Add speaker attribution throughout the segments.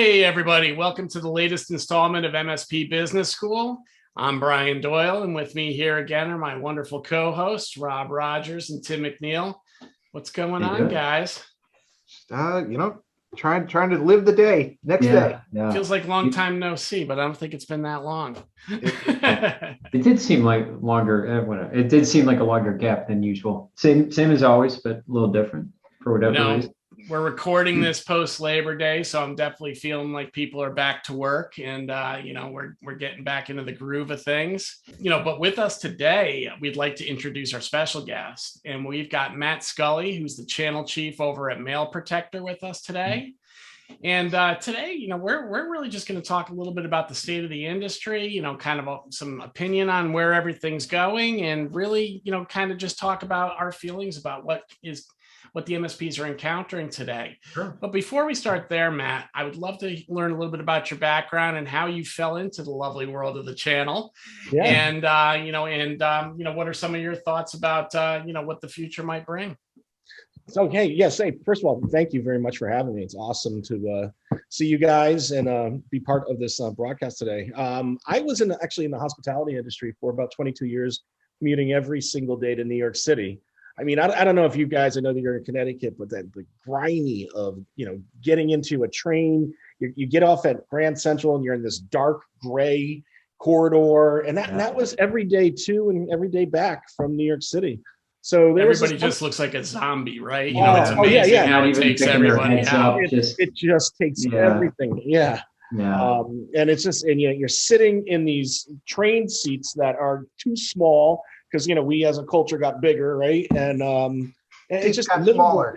Speaker 1: Hey, everybody. Welcome to the latest installment of MSP Business School. I'm Brian Doyle, and with me here again are my wonderful co-hosts, Rob Rogers and Tim McNeil. What's going on, guys?
Speaker 2: Trying to live the day. Next day.
Speaker 1: Yeah. Feels like a long time no see, but I don't think it's been that long.
Speaker 3: It did seem like longer. It did seem like a longer gap than usual. Same as always, but a little different for whatever reason.
Speaker 1: We're recording this post Labor Day, so I'm definitely feeling like people are back to work, and we're getting back into the groove of things. But with us today, we'd like to introduce our special guest, and we've got Matt Scully, who's the channel chief over at Mailprotector, with us today. And today, we're really just going to talk a little bit about the state of the industry, kind of some opinion on where everything's going, and really, kind of just talk about our feelings about what the MSPs are encountering today.
Speaker 2: Sure.
Speaker 1: But before we start there, Matt, I would love to learn a little bit about your background and how you fell into the lovely world of the channel. Yeah. And what are some of your thoughts about what the future might bring?
Speaker 4: So, hey, yes. Hey, first of all, thank you very much for having me. It's awesome to see you guys and be part of this broadcast today. I was actually in the hospitality industry for about 22 years, commuting every single day to New York City. I mean, I don't know if you guys, I know that you're in Connecticut, but the grimy of, getting into a train, you get off at Grand Central and you're in this dark gray corridor. And that was every day to and every day back from New York City. So
Speaker 1: everybody just looks like a zombie, right? It's amazing how it takes everybody out.
Speaker 4: It just takes everything. Yeah. And it's just, and you're sitting in these train seats that are too small, because we as a culture got bigger, right? And it's just
Speaker 2: smaller.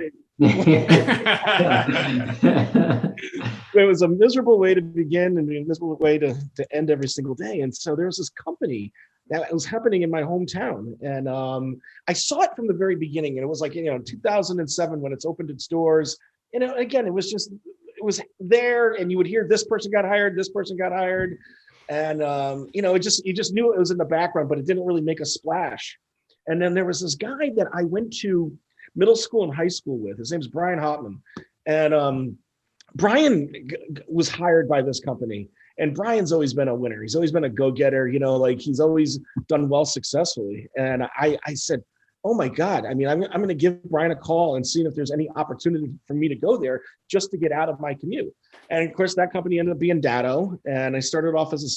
Speaker 4: It was a miserable way to begin and a miserable way to end every single day. And so there was this company that was happening in my hometown, and I saw it from the very beginning. And it was like 2007 when it's opened its doors. Again, it was there, and you would hear this person got hired, this person got hired. And, you just knew it was in the background, but it didn't really make a splash. And then there was this guy that I went to middle school and high school with. His name's Brian Hopman. And Brian was hired by this company. And Brian's always been a winner. He's always been a go-getter, he's always done well successfully. And I said, oh my God, I mean, I'm going to give Brian a call and see if there's any opportunity for me to go there just to get out of my commute. And of course, that company ended up being Datto. And I started off as in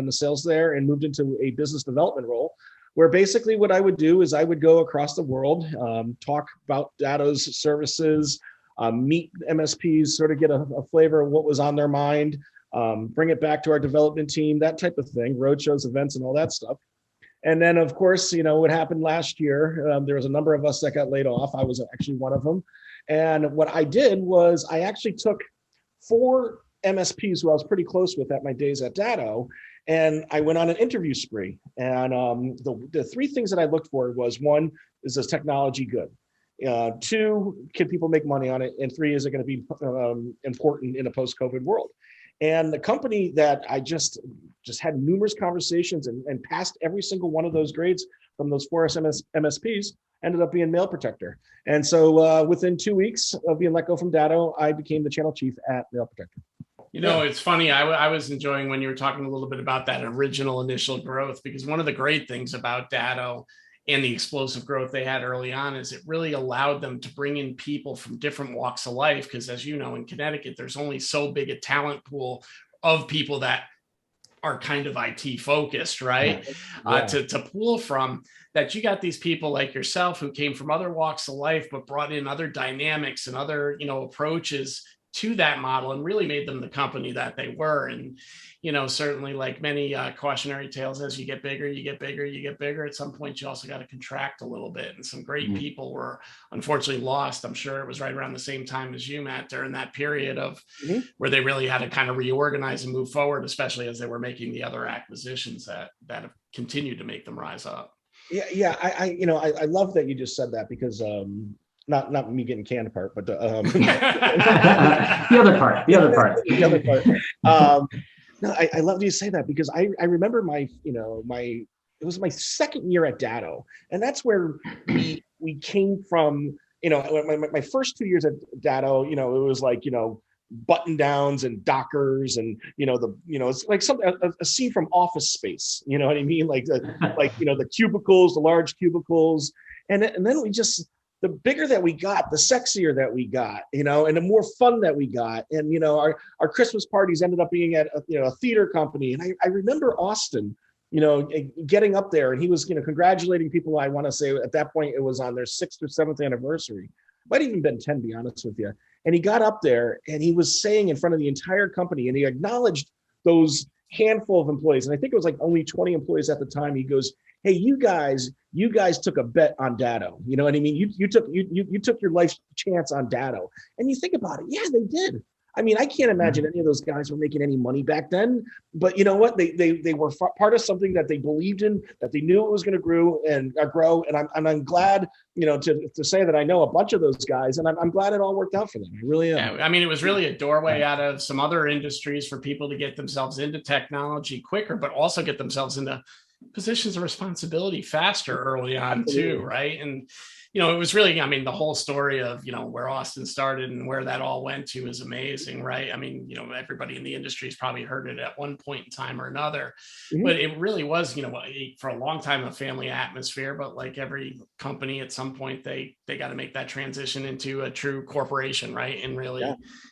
Speaker 4: the sales there and moved into a business development role, where basically what I would do is I would go across the world, talk about Datto's services, meet MSPs, sort of get a flavor of what was on their mind, bring it back to our development team, that type of thing, roadshows, events, and all that stuff. And then, of course, what happened last year, there was a number of us that got laid off. I was actually one of them. And what I did was I actually took 4 MSPs who I was pretty close with at my days at Datto, and I went on an interview spree. And the 3 things that I looked for was, 1, is this technology good? 2, can people make money on it? And 3, is it going to be important in a post-COVID world? And the company that I just had numerous conversations and passed every single one of those grades from those 4 MSPs ended up being Mailprotector. And so within 2 weeks of being let go from Datto, I became the channel chief at Mailprotector.
Speaker 1: It's funny. I was enjoying when you were talking a little bit about that original initial growth, because one of the great things about Datto and the explosive growth they had early on is it really allowed them to bring in people from different walks of life. Because as you know, in Connecticut, there's only so big a talent pool of people that are kind of IT focused, right? To pull from, that you got these people like yourself who came from other walks of life, but brought in other dynamics and other, approaches to that model and really made them the company that they were. And, certainly like many cautionary tales, as you get bigger, you get bigger, you get bigger. At some point, you also got to contract a little bit. And some great people were unfortunately lost. I'm sure it was right around the same time as you, Matt, during that period of where they really had to kind of reorganize and move forward, especially as they were making the other acquisitions that have continued to make them rise up.
Speaker 4: Yeah. I love that you just said that, because not me getting canned part, but the
Speaker 3: other part.
Speaker 4: No, I love you say that, because I remember it was my second year at Datto, and that's where we came from. My first 2 years at Datto, it was like, button downs and Dockers and, it's like a scene from Office Space. You know what I mean? Like the cubicles, the large cubicles. And then the bigger that we got, the sexier that we got, and the more fun that we got. And, our Christmas parties ended up being at a theater company. And I remember Austin, getting up there, and he was, congratulating people. I want to say at that point, it was on their 6th or 7th anniversary. Might have even been 10, to be honest with you. And he got up there and he was saying in front of the entire company, and he acknowledged those handful of employees. And I think it was like only 20 employees at the time. He goes, "Hey, you guys took a bet on Datto. You know what I mean? You took your life chance on Datto." And you think about it. Yeah, they did. I mean, I can't imagine any of those guys were making any money back then, but you know what? They were part of something that they believed in, that they knew it was going to grow. And I'm glad, to say that I know a bunch of those guys, and I'm glad it all worked out for them. I really am.
Speaker 1: Yeah, I mean, it was really a doorway out of some other industries for people to get themselves into technology quicker, but also get themselves into positions of responsibility faster early on too, right? And it was really, I mean, the whole story of, where Austin started and where that all went to is amazing, right? I mean, everybody in the industry has probably heard it at one point in time or another, but it really was, for a long time, a family atmosphere, but like every company at some point, they got to make that transition into a true corporation, right? And really,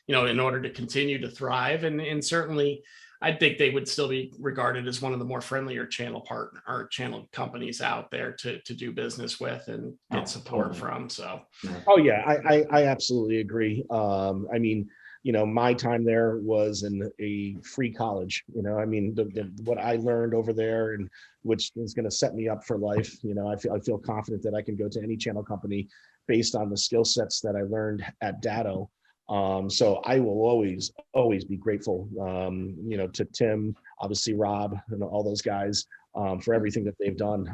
Speaker 1: in order to continue to thrive. And certainly, I think they would still be regarded as one of the more friendlier channel companies out there to do business with and get support from. So,
Speaker 4: I absolutely agree. I mean, my time there was in a free college. I mean, what I learned over there, and which is going to set me up for life. I feel confident that I can go to any channel company based on the skill sets that I learned at Datto. So I will always be grateful, to Tim, obviously Robb, and all those guys for everything that they've done.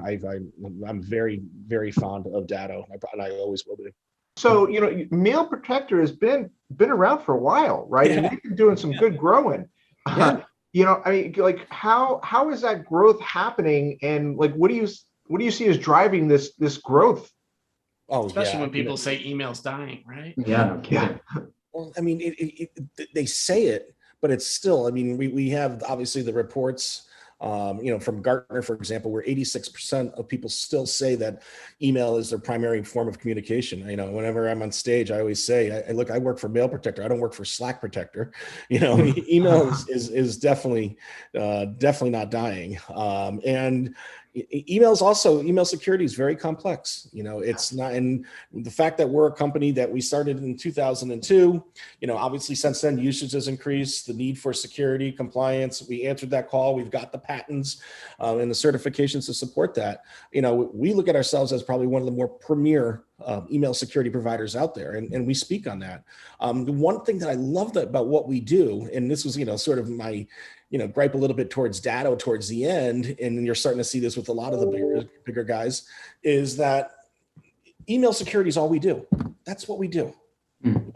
Speaker 4: I'm very, very fond of Datto, and I always will be.
Speaker 2: So, Mailprotector has been around for a while, right?
Speaker 4: Yeah.
Speaker 2: And they've been doing some good growing.
Speaker 4: Yeah.
Speaker 2: I mean, like how is that growth happening? And like, what do you see as driving this growth?
Speaker 4: Oh,
Speaker 1: especially when people say email's dying, right?
Speaker 3: Yeah, no kidding.
Speaker 4: Well, I mean, they say it, but it's still, I mean, we have obviously the reports, from Gartner, for example, where 86% of people still say that email is their primary form of communication. Whenever I'm on stage, I always say, I work for Mailprotector. I don't work for Slack Protector. Email is definitely not dying. And email security is very complex. It's not, and the fact that we're a company that we started in 2002, obviously since then usage has increased, the need for security, compliance. We answered that call. We've got the patents and the certifications to support that. We look at ourselves as probably one of the more premier email security providers out there. And we speak on that. The one thing that I love about what we do, and this was, sort of my, gripe a little bit towards Datto towards the end, and you're starting to see this with a lot of the bigger guys, is that email security is all we do. That's what we do.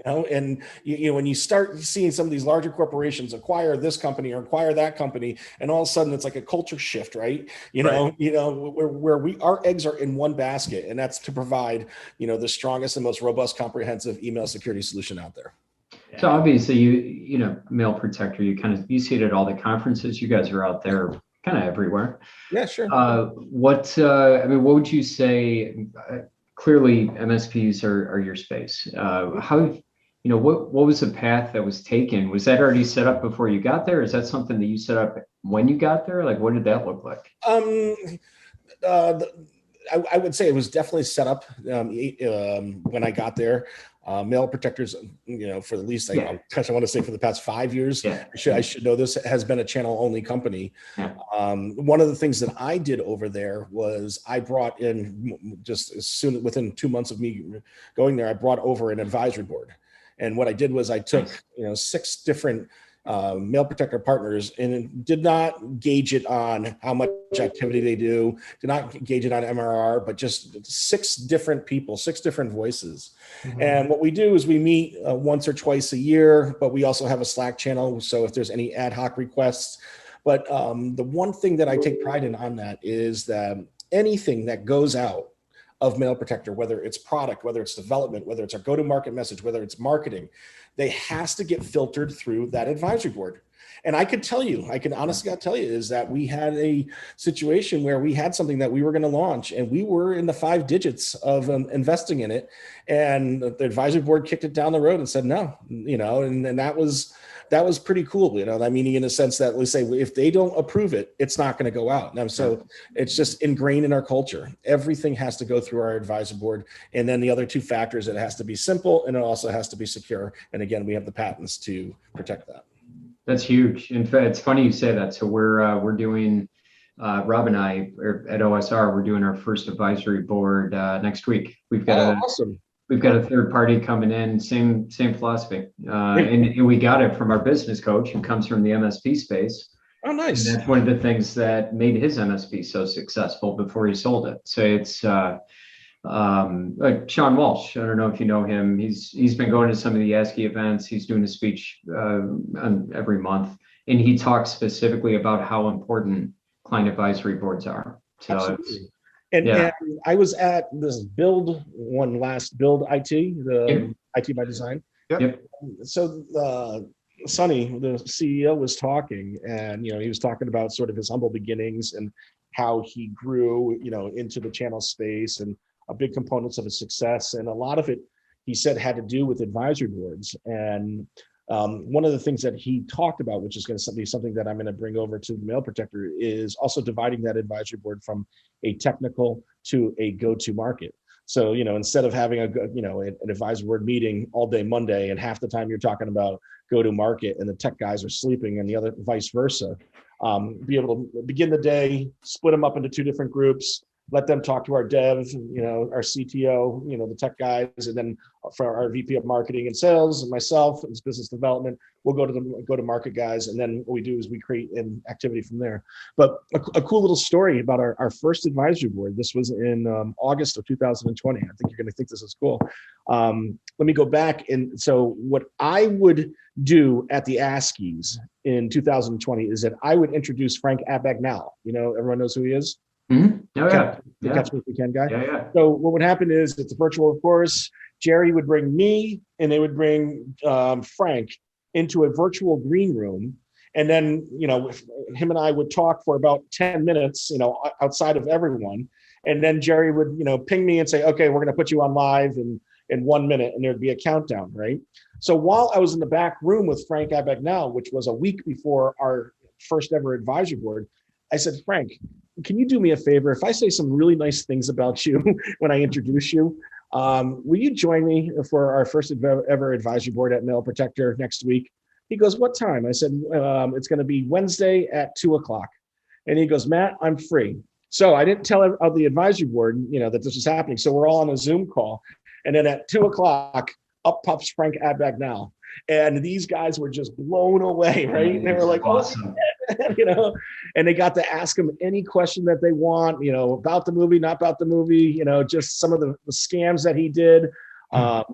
Speaker 4: And when you start seeing some of these larger corporations acquire this company or acquire that company, and all of a sudden it's like a culture shift, right? Where our eggs are in one basket, and that's to provide, the strongest and most robust, comprehensive email security solution out there.
Speaker 3: So obviously Mailprotector, you see it at all the conferences. You guys are out there kind of everywhere.
Speaker 4: Yeah, sure.
Speaker 3: What would you say? Clearly MSPs are your space. What was the path that was taken? Was that already set up before you got there? Is that something that you set up when you got there? Like, what did that look like?
Speaker 4: I would say it was definitely set up when I got there. Mailprotectors, for at least, I want to say for the past 5 years, I should know this, has been a channel only company. Yeah. One of the things that I did over there was I brought in, just as soon within 2 months of me going there, I brought over an advisory board. And what I did was I took, 6 different Mailprotector partners and did not gauge it on how much activity they do, did not gauge it on MRR, but just 6 different people, 6 different voices. Mm-hmm. And what we do is we meet once or twice a year, but we also have a Slack channel. So if there's any ad hoc requests, but the one thing that I take pride in on that is that anything that goes out of Mailprotector, whether it's product, whether it's development, whether it's our go-to-market message, whether it's marketing, they has to get filtered through that advisory board. And I could tell you, I can honestly tell you, is that we had a situation where we had something that we were going to launch, and we were in the 5 digits of investing in it, and the advisory board kicked it down the road and said no, and that was pretty cool, that meaning in a sense that we say, if they don't approve it, it's not going to go out. And so it's just ingrained in our culture. Everything has to go through our advisory board. And then the other 2 factors, it has to be simple and it also has to be secure. And again, we have the patents to protect that.
Speaker 3: That's huge. In fact, it's funny you say that. So we're doing, Rob and I at OSR, we're doing our first advisory board next week. We've got
Speaker 4: awesome.
Speaker 3: We've got a third party coming in, same philosophy, and we got it from our business coach who comes from the MSP space.
Speaker 4: Oh, nice.
Speaker 3: And that's one of the things that made his MSP so successful before he sold it. So it's Sean Walsh. I don't know if you know him. He's been going to some of the ASCII events. He's doing a speech every month, and he talks specifically about how important client advisory boards are. So
Speaker 4: absolutely. And I was at this Build IT, the IT by Design.
Speaker 2: Yep.
Speaker 4: So Sonny, the CEO, was talking, and he was talking about sort of his humble beginnings and how he grew, into the channel space, and a big components of his success. And a lot of it, he said, had to do with advisory boards. And one of the things that he talked about, which is going to be something that I'm going to bring over to the Mailprotector, is also dividing that advisory board from a technical to a go-to market. So, instead of having an advisory board meeting all day Monday, and half the time you're talking about go-to market and the tech guys are sleeping, and the other vice versa, be able to begin the day, split them up into 2 different groups, let them talk to our dev, our CTO, the tech guys, and then for our VP of marketing and sales and myself as business development, we'll go to the go-to-market guys. And then what we do is we create an activity from there. But a cool little story about our first advisory board. This was in August of 2020. I think you're going to think this is cool. Let me go back. And so what I would do at the ASCIIs in 2020 is that I would introduce Frank Abagnale. Everyone knows who he is.
Speaker 3: Mm-hmm. Oh,
Speaker 4: Catch me if you can, guy.
Speaker 3: Yeah.
Speaker 4: So what would happen is, it's a virtual, of course. Jerry would bring me, and they would bring Frank into a virtual green room, and then him and I would talk for about 10 minutes, outside of everyone, and then Jerry would ping me and say, okay, we're going to put you on live in 1 minute, and there'd be a countdown, right? So while I was in the back room with Frank Abagnale, which was a week before our first ever advisory board, I said, Frank, can you do me a favor? If I say some really nice things about you when I introduce you, will you join me for our first ever advisory board at Mailprotector next week? He goes, what time? I said, it's going to be Wednesday at 2:00. And he goes, Matt, I'm free. So I didn't tell the advisory board, that this was happening. So we're all on a Zoom call. And then at 2:00, up pops Frank Abagnale. And these guys were just blown away, right? They were like, awesome. And they got to ask him any question that they want, about the movie, not about the movie, just some of the scams that he did.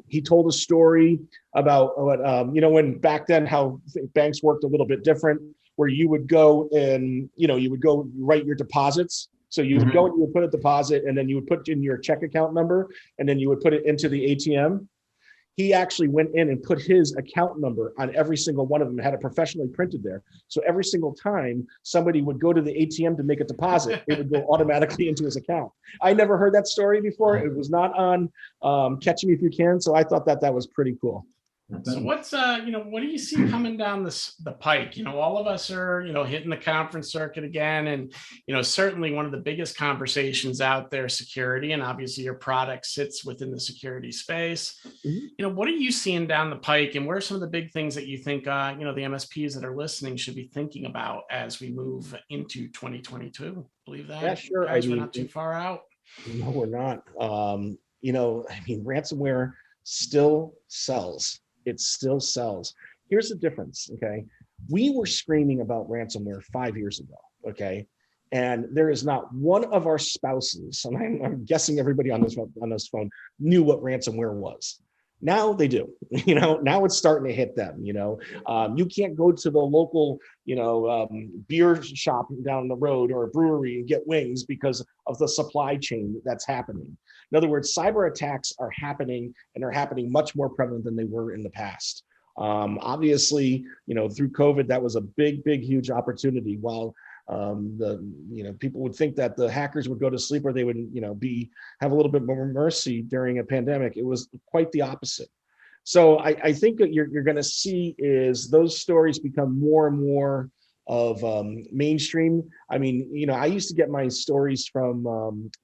Speaker 4: He told a story about what, when back then, how banks worked a little bit different, where you would go and, you would go write your deposits. So you would go and you would put a deposit, and then you would put in your check account number, and then you would put it into the ATM. He actually went in and put his account number on every single one of them, had it professionally printed there. So every single time somebody would go to the ATM to make a deposit, it would go automatically into his account. I never heard that story before. It was not on Catch Me If You Can. So I thought that was pretty cool.
Speaker 1: So what's what do you see coming down the pike? All of us are hitting the conference circuit again, and certainly one of the biggest conversations out there, security, and obviously your product sits within the security space.
Speaker 4: Mm-hmm.
Speaker 1: What are you seeing down the pike, and what are some of the big things that you think the MSPs that are listening should be thinking about as we move into 2022? Believe that?
Speaker 4: Yeah, sure.
Speaker 1: We're not too far out.
Speaker 4: No, we're not. Ransomware still sells. It still sells. Here's the difference, okay? We were screaming about ransomware 5 years ago, okay? And there is not one of our spouses, and I'm guessing everybody on this phone knew what ransomware was. Now they do, now it's starting to hit them, you can't go to the local, beer shop down the road or a brewery and get wings because of the supply chain that's happening. In other words, cyber attacks are happening, and they're happening much more prevalent than they were in the past. Obviously, through COVID, that was a big, huge opportunity. While people would think that the hackers would go to sleep or they would, have a little bit more mercy during a pandemic. It was quite the opposite. So I think that you're going to see is those stories become more and more of mainstream. I mean, I used to get my stories from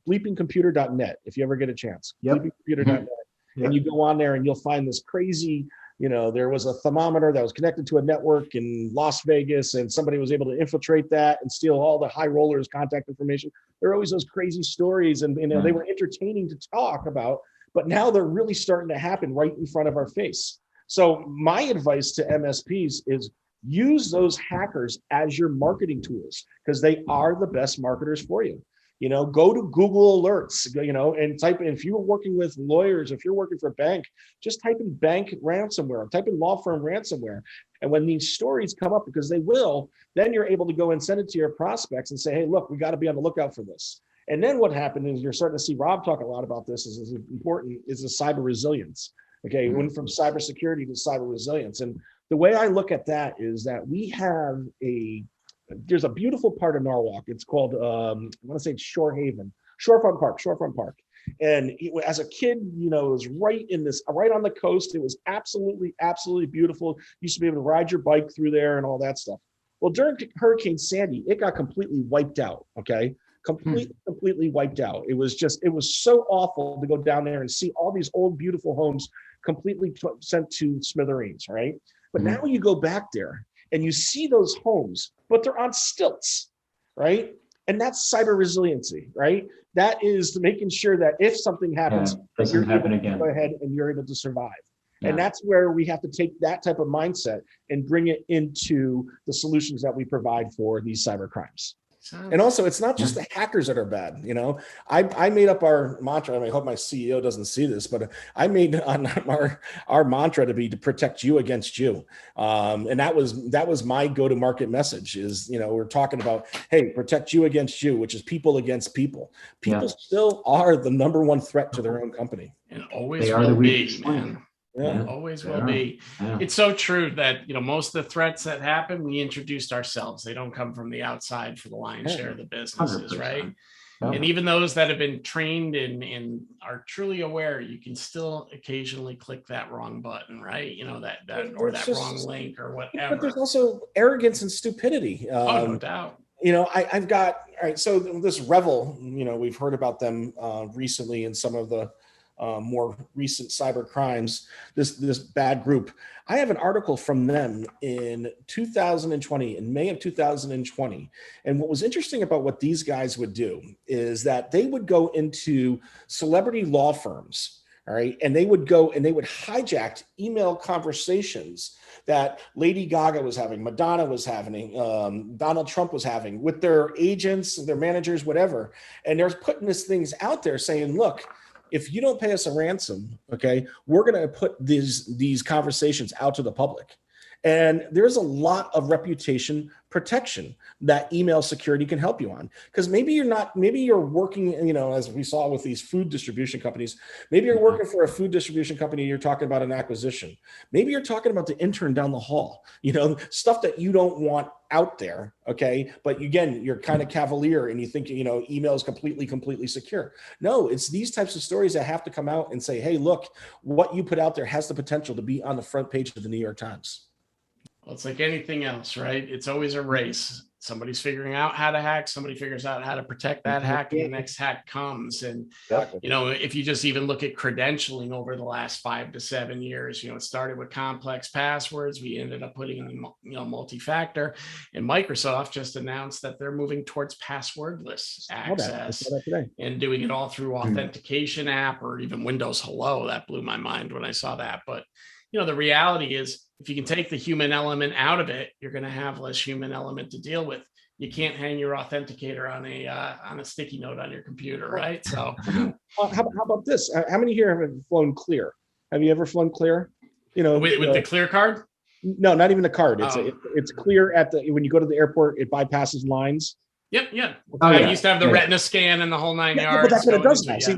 Speaker 4: bleepingcomputer.net, if you ever get a chance.
Speaker 2: Yep.
Speaker 4: Bleepingcomputer.net.
Speaker 2: Yep.
Speaker 4: And you go on there and you'll find this crazy, there was a thermometer that was connected to a network in Las Vegas, and somebody was able to infiltrate that and steal all the high rollers' contact information. There are always those crazy stories, and they were entertaining to talk about, but now they're really starting to happen right in front of our face. So my advice to MSPs is use those hackers as your marketing tools, because they are the best marketers for you. Go to Google Alerts, and type in, if you're working with lawyers, if you're working for a bank, just type in bank ransomware, type in law firm ransomware. And when these stories come up, because they will, then you're able to go and send it to your prospects and say, hey, look, we got to be on the lookout for this. And then what happened is you're starting to see Rob talk a lot about this, is important, is the cyber resilience. Okay, it went from cybersecurity to cyber resilience. And the way I look at that is that there's a beautiful part of Norwalk. It's called, I want to say it's Shorefront Park. And as a kid, it was right on the coast. It was absolutely, absolutely beautiful. You used to be able to ride your bike through there and all that stuff. Well, during Hurricane Sandy, it got completely wiped out. Okay. Completely wiped out. It was so awful to go down there and see all these old, beautiful homes completely sent to smithereens. Right. But now you go back there and you see those homes, but they're on stilts, right? And that's cyber resiliency, right? That is making sure that if something happens,
Speaker 3: doesn't happen again.
Speaker 4: Go ahead and you're able to survive. Yeah. And that's where we have to take that type of mindset and bring it into the solutions that we provide for these cyber crimes. And also, it's not just the hackers that are bad. I made up our mantra. I hope my CEO doesn't see this, but I made our mantra to protect you against you. And that was my go-to-market message is, we're talking about, hey, protect you against you, which is people against people. People still are the number one threat to their own company.
Speaker 1: And always will be, man. Yeah, always will be. Yeah. It's so true that, most of the threats that happen, we introduced ourselves. They don't come from the outside for the lion's share of the businesses, 100%. Right? Yeah. And even those that have been trained and are truly aware, you can still occasionally click that wrong button, right? That wrong link or whatever.
Speaker 4: But there's also arrogance and stupidity.
Speaker 1: No doubt.
Speaker 4: I've got, all right, so this Revel, we've heard about them recently in some of the more recent cyber crimes, this bad group. I have an article from them in 2020, in May of 2020. And what was interesting about what these guys would do is that they would go into celebrity law firms, all right, and they would go and they would hijack email conversations that Lady Gaga was having, Madonna was having, Donald Trump was having with their agents, their managers, whatever. And they're putting these things out there saying, look, if you don't pay us a ransom, okay, we're going to put these conversations out to the public. And there's a lot of reputation protection that email security can help you on. Because maybe you're working, as we saw with these food distribution companies, maybe you're working for a food distribution company, you're talking about an acquisition. Maybe you're talking about the intern down the hall, stuff that you don't want out there, okay? But again, you're kind of cavalier and you think, email is completely secure. No, it's these types of stories that have to come out and say, hey, look, what you put out there has the potential to be on the front page of the New York Times.
Speaker 1: Well, it's like anything else, right? It's always a race. Somebody's figuring out how to hack. Somebody figures out how to protect that hack, and the next hack comes. And, if you just even look at credentialing over the last 5 to 7 years, it started with complex passwords. We ended up putting in, multi-factor. And Microsoft just announced that they're moving towards passwordless access and doing it all through authentication app or even Windows Hello. That blew my mind when I saw that. But, the reality is, if you can take the human element out of it, you're going to have less human element to deal with. You can't hang your authenticator on a sticky note on your computer, right? So,
Speaker 4: how about this? How many here have flown Clear? Have you ever flown Clear?
Speaker 1: With the Clear card?
Speaker 4: No, not even the card. It's Clear when you go to the airport. It bypasses lines.
Speaker 1: Yep, yeah. I used to have the retina scan and the whole 9 yards.
Speaker 4: But that's what it does now. See,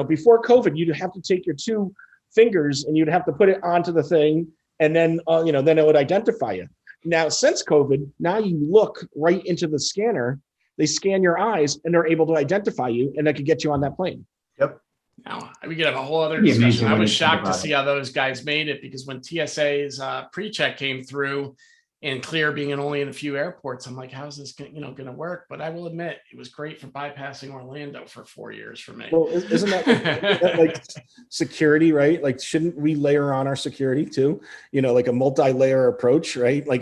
Speaker 4: before COVID, you'd have to take your two fingers and you'd have to put it onto the thing, and then then it would identify you. Now, since COVID, now you look right into the scanner, they scan your eyes, and they're able to identify you, and that could get you on that plane.
Speaker 2: Yep.
Speaker 1: Now, we could have a whole other
Speaker 3: Pretty
Speaker 1: discussion.
Speaker 3: amazing
Speaker 1: I
Speaker 3: when
Speaker 1: was
Speaker 3: you think
Speaker 1: shocked to
Speaker 3: about
Speaker 1: see
Speaker 3: it.
Speaker 1: how those guys made it, because when TSA's pre-check came through and Clear being only in a few airports, I'm like, how's this going to work? But I will admit, it was great for bypassing Orlando for 4 years for me.
Speaker 4: Well, isn't that like security, right? Like, shouldn't we layer on our security too? Like a multi-layer approach, right? Like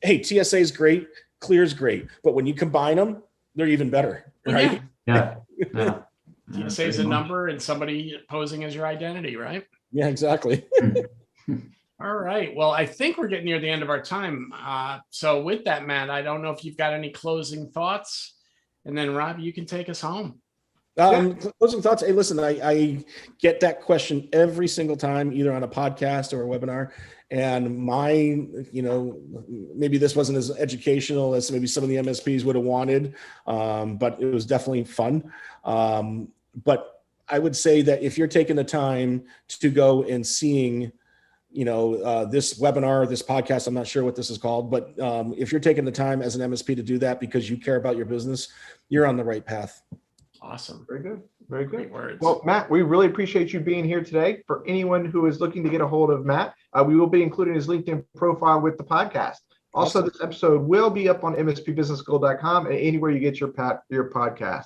Speaker 4: hey, TSA is great, Clear's great, but when you combine them, they're even better, right?
Speaker 3: Yeah.
Speaker 1: TSA is a number and somebody posing as your identity, right?
Speaker 4: Yeah, exactly.
Speaker 1: All right. Well, I think we're getting near the end of our time. So with that, Matt, I don't know if you've got any closing thoughts. And then, Rob, you can take us home.
Speaker 4: Closing thoughts. Hey, listen, I get that question every single time, either on a podcast or a webinar. And maybe this wasn't as educational as maybe some of the MSPs would have wanted, but it was definitely fun. But I would say that if you're taking the time to go and seeing this webinar, this podcast, I'm not sure what this is called, but if you're taking the time as an MSP to do that because you care about your business, you're on the right path.
Speaker 1: Awesome.
Speaker 2: Very good. Very good.
Speaker 1: Great words.
Speaker 2: Well, Matt, we really appreciate you being here today. For anyone who is looking to get a hold of Matt, we will be including his LinkedIn profile with the podcast. Also, This episode will be up on MSPBusinessSchool.com and anywhere you get your podcast.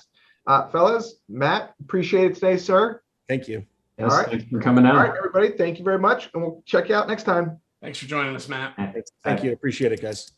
Speaker 2: Fellas, Matt, appreciate it today, sir.
Speaker 4: Thank you.
Speaker 3: Yes,
Speaker 2: All right.
Speaker 3: thanks for coming out.
Speaker 2: All right, everybody. Thank you very much. And we'll check you out next time.
Speaker 1: Thanks for joining us, Matt.
Speaker 4: Thank you. Appreciate it, guys.